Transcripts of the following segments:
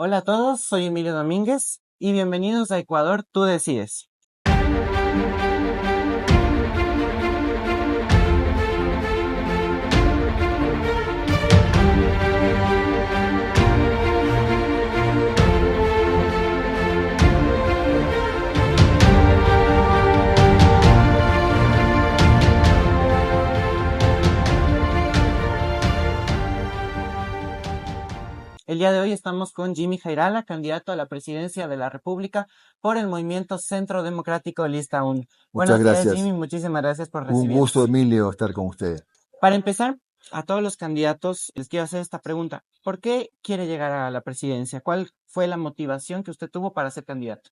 Hola a todos, soy Emilio Domínguez y bienvenidos a Ecuador, tú decides. El día de hoy estamos con Jimmy Jairala, candidato a la presidencia de la República por el Movimiento Centro Democrático Lista 1. Muchas Buenos días, gracias. Jimmy, muchísimas gracias por Un gusto, recibirnos. Emilio, estar con usted. Para empezar, a todos los candidatos les quiero hacer esta pregunta. ¿Por qué quiere llegar a la presidencia? ¿Cuál fue la motivación que usted tuvo para ser candidato?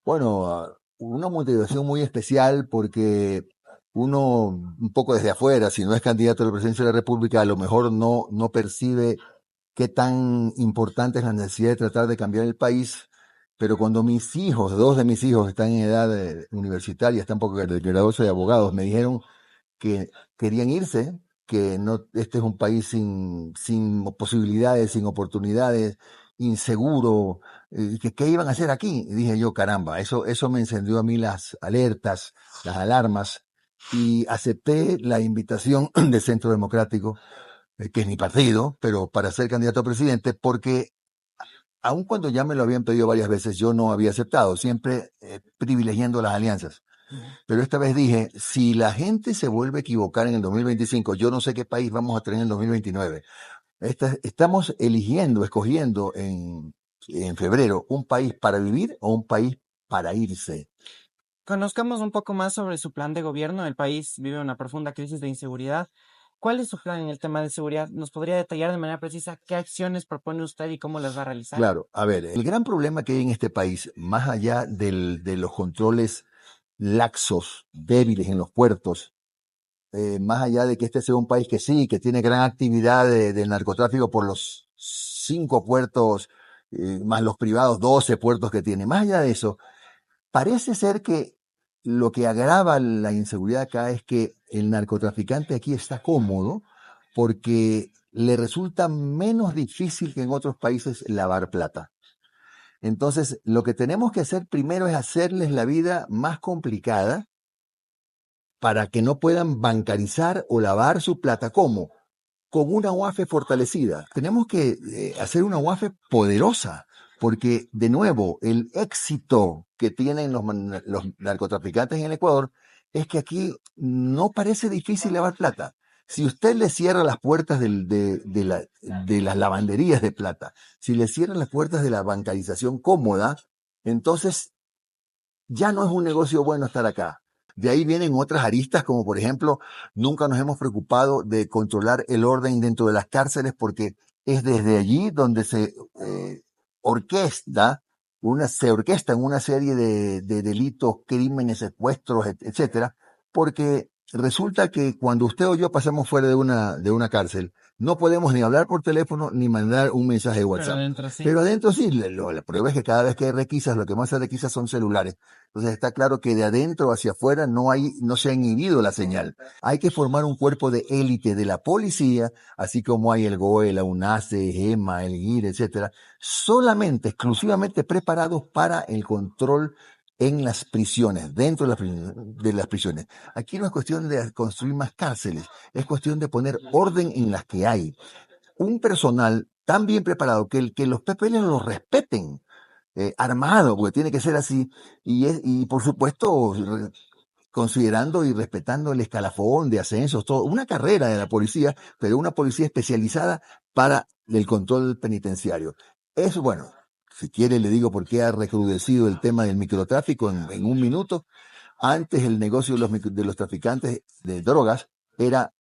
Bueno, una motivación muy especial porque uno, un poco desde afuera, si no es candidato a la presidencia de la República, a lo mejor no percibe qué tan importante es la necesidad de tratar de cambiar el país. Pero cuando mis hijos, dos de mis hijos están en edad universitaria, están por graduarse de abogados, me dijeron que querían irse, que no, este es un país sin posibilidades, sin oportunidades, inseguro, que qué iban a hacer aquí. Y dije yo, caramba, eso me encendió a mí las alertas, las alarmas, y acepté la invitación del Centro Democrático, que es mi partido, pero para ser candidato a presidente, porque aun cuando ya me lo habían pedido varias veces, yo no había aceptado, siempre privilegiando las alianzas. Pero esta vez dije, si la gente se vuelve a equivocar en el 2025, yo no sé qué país vamos a tener en el 2029. Estamos escogiendo en febrero un país para vivir o un país para irse. Conozcamos un poco más sobre su plan de gobierno. El país vive una profunda crisis de inseguridad. ¿Cuál es su plan en el tema de seguridad? ¿Nos podría detallar de manera precisa qué acciones propone usted y cómo las va a realizar? Claro, a ver, el gran problema que hay en este país, más allá de los controles laxos, débiles en los puertos, más allá de que este sea un país que sí, que tiene gran actividad del narcotráfico por los 5 puertos, más los privados, 12 puertos que tiene. Más allá de eso, parece ser que lo que agrava la inseguridad acá es que el narcotraficante aquí está cómodo porque le resulta menos difícil que en otros países lavar plata. Entonces, lo que tenemos que hacer primero es hacerles la vida más complicada para que no puedan bancarizar o lavar su plata. ¿Cómo? Con una UAFE fortalecida. Tenemos que hacer una UAFE poderosa, porque de nuevo, el éxito que tienen los narcotraficantes en el Ecuador es que aquí no parece difícil lavar plata. Si usted le cierra las puertas de las lavanderías de plata, si le cierra las puertas de la bancarización cómoda, entonces ya no es un negocio bueno estar acá. De ahí vienen otras aristas, como por ejemplo, nunca nos hemos preocupado de controlar el orden dentro de las cárceles porque es desde allí donde orquesta, se orquestan una serie de delitos, crímenes, secuestros, etcétera, porque resulta que cuando usted o yo pasamos fuera de una cárcel, no podemos ni hablar por teléfono ni mandar un mensaje de Pero WhatsApp. adentro sí. Pero adentro sí, la prueba es que cada vez que hay requisas, lo que más se requisa son celulares. Entonces está claro que de adentro hacia afuera no se ha inhibido la señal. Hay que formar un cuerpo de élite de la policía, así como hay el GOE, la UNACE, GEMA, el GIR, etcétera, solamente, exclusivamente preparados para el control en las prisiones, dentro de las prisiones. Aquí no es cuestión de construir más cárceles, es cuestión de poner orden en las que hay. Un personal tan bien preparado que los PPL los respeten, armado, porque tiene que ser así, y por supuesto, considerando y respetando el escalafón de ascensos, todo, una carrera de la policía, pero una policía especializada para el control penitenciario. Es bueno, si quiere le digo por qué ha recrudecido el tema del microtráfico en un minuto. Antes el negocio de los traficantes de drogas era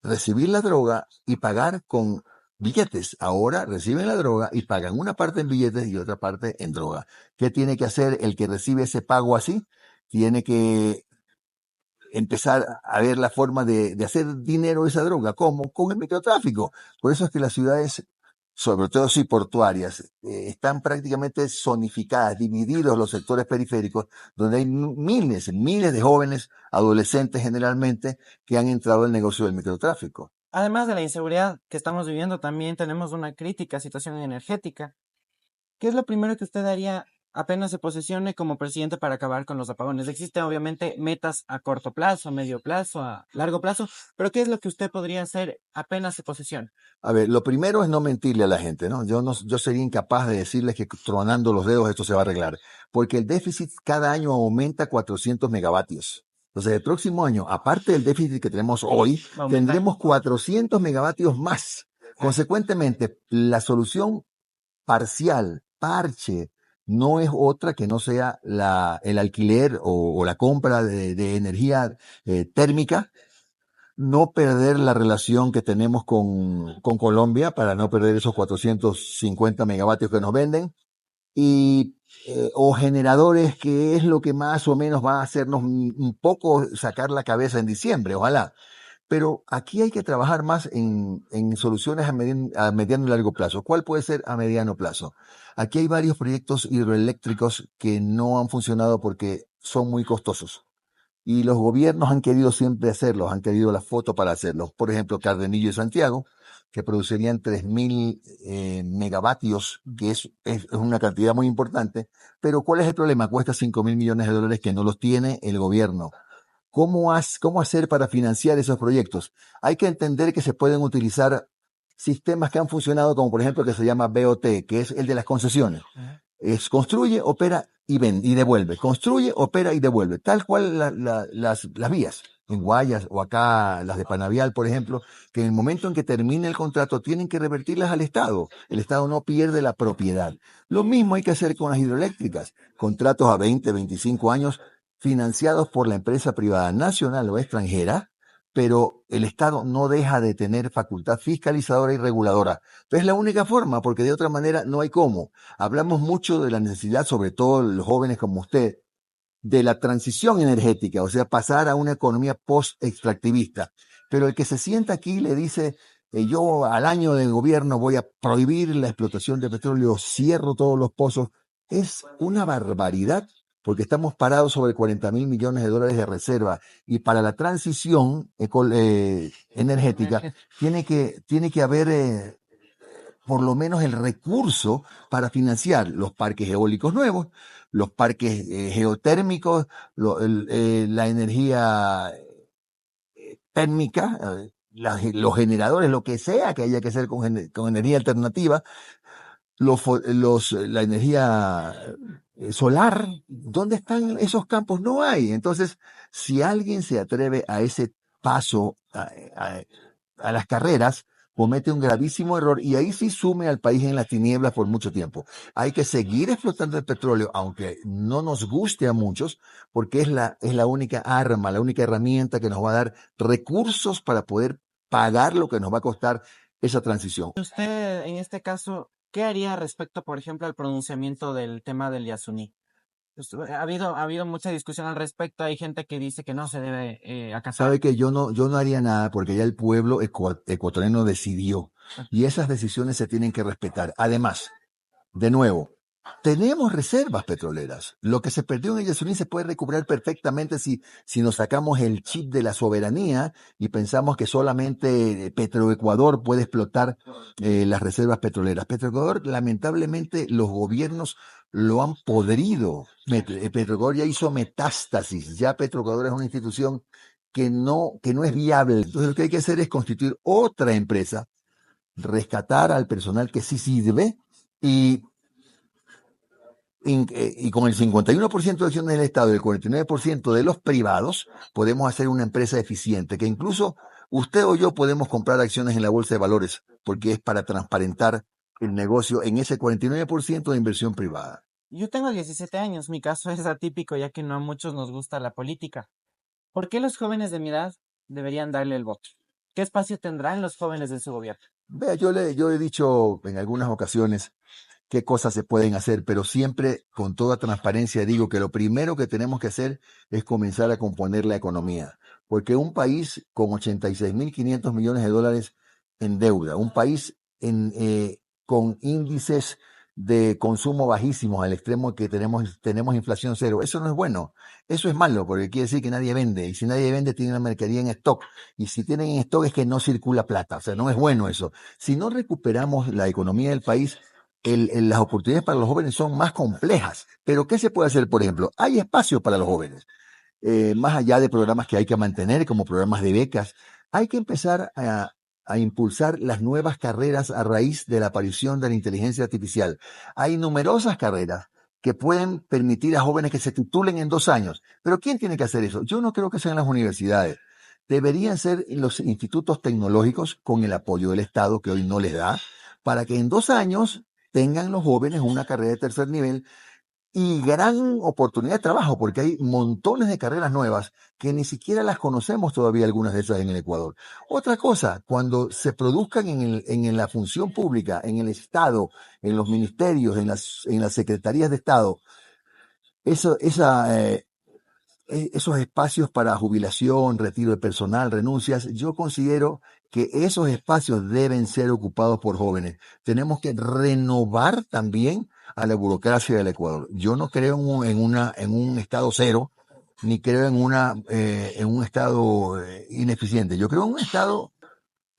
recibir la droga y pagar con billetes. Ahora reciben la droga y pagan una parte en billetes y otra parte en droga. ¿Qué tiene que hacer el que recibe ese pago así? Tiene que empezar a ver la forma de hacer dinero de esa droga. ¿Cómo? Con el microtráfico. Por eso es que las ciudades, sobre todo sí portuarias, están prácticamente zonificadas, divididos los sectores periféricos, donde hay miles de jóvenes, adolescentes generalmente, que han entrado al negocio del microtráfico. Además de la inseguridad que estamos viviendo, también tenemos una crítica situación energética. ¿Qué es lo primero que usted haría apenas se posesione como presidente para acabar con los apagones? Existen obviamente metas a corto plazo, a medio plazo, a largo plazo, pero ¿qué es lo que usted podría hacer apenas se posesione? A ver, lo primero es no mentirle a la gente, ¿no? Yo sería incapaz de decirles que tronando los dedos esto se va a arreglar, porque el déficit cada año aumenta 400 megavatios. Entonces, el próximo año, aparte del déficit que tenemos hoy, Va a aumentar. tendremos 400 megavatios más. Consecuentemente, la solución parcial, parche, no es otra que no sea el alquiler o la compra de energía térmica, no perder la relación que tenemos con Colombia para no perder esos 450 megavatios que nos venden y o generadores, que es lo que más o menos va a hacernos un poco sacar la cabeza en diciembre, ojalá. Pero aquí hay que trabajar más en soluciones a mediano y largo plazo. ¿Cuál puede ser a mediano plazo? Aquí hay varios proyectos hidroeléctricos que no han funcionado porque son muy costosos. Y los gobiernos han querido siempre hacerlos, han querido la foto para hacerlos. Por ejemplo, Cardenillo y Santiago, que producirían 3.000 megavatios, que es una cantidad muy importante. Pero ¿cuál es el problema? Cuesta 5.000 millones de dólares que no los tiene el gobierno. ¿Cómo hacer para financiar esos proyectos? Hay que entender que se pueden utilizar sistemas que han funcionado, como por ejemplo que se llama BOT, que es el de las concesiones. Es construye, opera y vende y devuelve. Construye, opera y devuelve. Tal cual las vías. En Guayas o acá las de Panavial, por ejemplo, que en el momento en que termine el contrato tienen que revertirlas al Estado. El Estado no pierde la propiedad. Lo mismo hay que hacer con las hidroeléctricas. Contratos a 20, 25 años financiados por la empresa privada nacional o extranjera, pero el Estado no deja de tener facultad fiscalizadora y reguladora. Entonces es la única forma, porque de otra manera no hay cómo. Hablamos mucho de la necesidad, sobre todo los jóvenes como usted, de la transición energética, o sea, pasar a una economía post-extractivista. Pero el que se sienta aquí y le dice, yo al año de gobierno voy a prohibir la explotación de petróleo, cierro todos los pozos, es una barbaridad, porque estamos parados sobre 40.000 millones de dólares de reserva y para la transición energética tiene que haber por lo menos el recurso para financiar los parques eólicos nuevos, los parques geotérmicos, la energía térmica, los generadores, lo que sea que haya que hacer con energía alternativa, la energía solar. ¿Dónde están esos campos? No hay. Entonces, si alguien se atreve a ese paso, a las carreras, comete un gravísimo error y ahí sí sume al país en las tinieblas por mucho tiempo. Hay que seguir explotando el petróleo, aunque no nos guste a muchos, porque es la única arma, la única herramienta que nos va a dar recursos para poder pagar lo que nos va a costar esa transición. Usted, en este caso, ¿qué haría respecto, por ejemplo, al pronunciamiento del tema del Yasuní? Ha habido mucha discusión al respecto. Hay gente que dice que no se debe acatar. Sabe que yo no haría nada porque ya el pueblo ecuatoriano decidió y esas decisiones se tienen que respetar. Además, de nuevo, tenemos reservas petroleras. Lo que se perdió en el Yasuní se puede recuperar perfectamente si nos sacamos el chip de la soberanía y pensamos que solamente Petroecuador puede explotar las reservas petroleras. Petroecuador, lamentablemente, los gobiernos lo han podrido. Petroecuador ya hizo metástasis. Ya Petroecuador es una institución que no es viable. Entonces lo que hay que hacer es constituir otra empresa, rescatar al personal que sí sirve y y con el 51% de acciones del Estado y el 49% de los privados, podemos hacer una empresa eficiente, que incluso usted o yo podemos comprar acciones en la bolsa de valores, porque es para transparentar el negocio en ese 49% de inversión privada. Yo tengo 17 años. Mi caso es atípico, ya que no a muchos nos gusta la política. ¿Por qué los jóvenes de mi edad deberían darle el voto? ¿Qué espacio tendrán los jóvenes en su gobierno? Vea, yo he dicho en algunas ocasiones qué cosas se pueden hacer, pero siempre con toda transparencia digo que lo primero que tenemos que hacer es comenzar a componer la economía, porque un país con 86.500 millones de dólares en deuda, un país con índices de consumo bajísimos al extremo que tenemos inflación cero, eso no es bueno, eso es malo, porque quiere decir que nadie vende, y si nadie vende tiene la mercadería en stock, y si tienen en stock es que no circula plata, o sea, no es bueno eso. Si no recuperamos la economía del país, las oportunidades para los jóvenes son más complejas. Pero ¿qué se puede hacer? Por ejemplo, hay espacio para los jóvenes. Más allá de programas que hay que mantener, como programas de becas, hay que empezar a impulsar las nuevas carreras a raíz de la aparición de la inteligencia artificial. Hay numerosas carreras que pueden permitir a jóvenes que se titulen en 2 años. Pero ¿quién tiene que hacer eso? Yo no creo que sean las universidades. Deberían ser los institutos tecnológicos con el apoyo del Estado, que hoy no les da, para que en 2 años tengan los jóvenes una carrera de tercer nivel y gran oportunidad de trabajo, porque hay montones de carreras nuevas que ni siquiera las conocemos todavía, algunas de esas en el Ecuador. Otra cosa, cuando se produzcan en la función pública, en el Estado, en los ministerios, en las secretarías de Estado, eso, esos espacios para jubilación, retiro de personal, renuncias, yo considero que esos espacios deben ser ocupados por jóvenes. Tenemos que renovar también a la burocracia del Ecuador. Yo no creo en un estado cero, ni creo en un estado ineficiente. Yo creo en un estado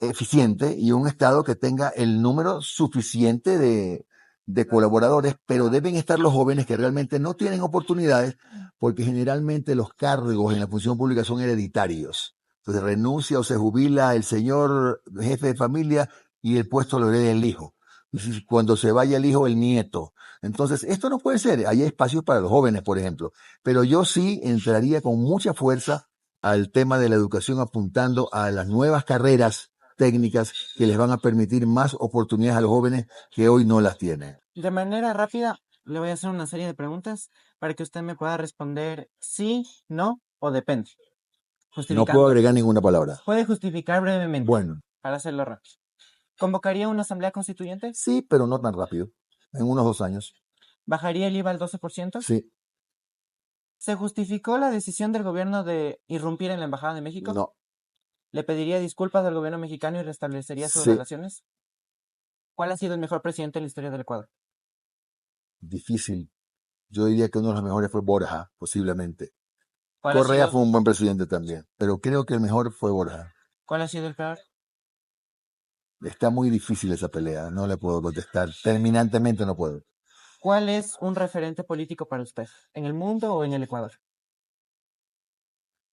eficiente y un Estado que tenga el número suficiente de colaboradores, pero deben estar los jóvenes que realmente no tienen oportunidades, porque generalmente los cargos en la función pública son hereditarios. Entonces renuncia o se jubila el señor jefe de familia y el puesto lo hereda el hijo. Y cuando se vaya el hijo, el nieto. Entonces, esto no puede ser. Hay espacios para los jóvenes, por ejemplo. Pero yo sí entraría con mucha fuerza al tema de la educación, apuntando a las nuevas carreras técnicas que les van a permitir más oportunidades a los jóvenes que hoy no las tienen. De manera rápida, le voy a hacer una serie de preguntas para que usted me pueda responder sí, no o depende, No puedo justificando. agregar ninguna palabra. Puede justificar brevemente, Bueno, para hacerlo rápido. ¿Convocaría una asamblea constituyente? sí, pero no tan rápido. En unos 2 años. ¿Bajaría el IVA al 12%? Sí, ¿Se justificó la decisión del gobierno de irrumpir en la Embajada de México? no, ¿Le pediría disculpas al gobierno mexicano y restablecería sus sí, relaciones? ¿Cuál ha sido el mejor presidente en la historia del Ecuador? difícil. Yo diría que uno de los mejores fue Borja, posiblemente. ¿Cuál ha Correa sido, fue un buen presidente también, pero creo que el mejor fue Borja. cuál ha sido el peor? Está muy difícil esa pelea, no le puedo contestar. Terminantemente no puedo. ¿Cuál es un referente político para usted? ¿En el mundo o en el Ecuador?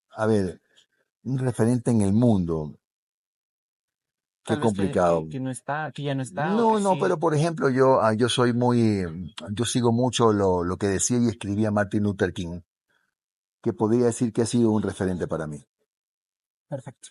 A ver, un referente en el mundo, qué Tal vez complicado. que no está, que ya no está o que No, no, pero sí. por ejemplo, yo sigo mucho lo que decía y escribía Martin Luther King, que podría decir que ha sido un referente para mí. Perfecto.